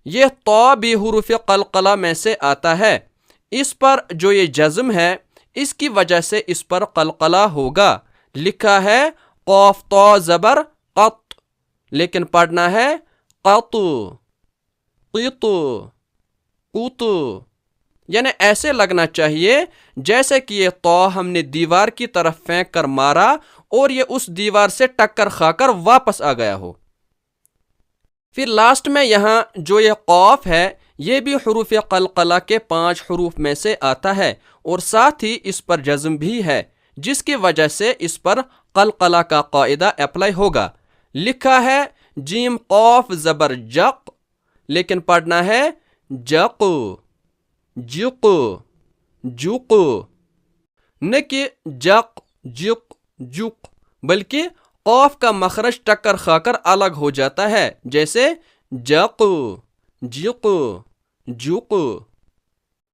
یہ تو بھی حروف قلقلہ میں سے آتا ہے، اس پر جو یہ جزم ہے اس کی وجہ سے اس پر قلقلہ ہوگا۔ لکھا ہے قوف تو زبر قط، لیکن پڑھنا ہے قط قط قط، یعنی ایسے لگنا چاہیے جیسے کہ یہ تو ہم نے دیوار کی طرف پھینک کر مارا اور یہ اس دیوار سے ٹکر کھا کر واپس آ گیا ہو۔ پھر لاسٹ میں یہاں جو یہ قوف ہے یہ بھی حروف قلقلہ کے 5 حروف میں سے آتا ہے اور ساتھ ہی اس پر جزم بھی ہے، جس کی وجہ سے اس پر قلقلہ کا قاعدہ اپلائی ہوگا۔ لکھا ہے جیم قوف زبر جق، لیکن پڑھنا ہے جق جق جق، نہ کہ جق جق جق، بلکہ قوف کا مخرج ٹکر کھا کر الگ ہو جاتا ہے، جیسے جق جق جق۔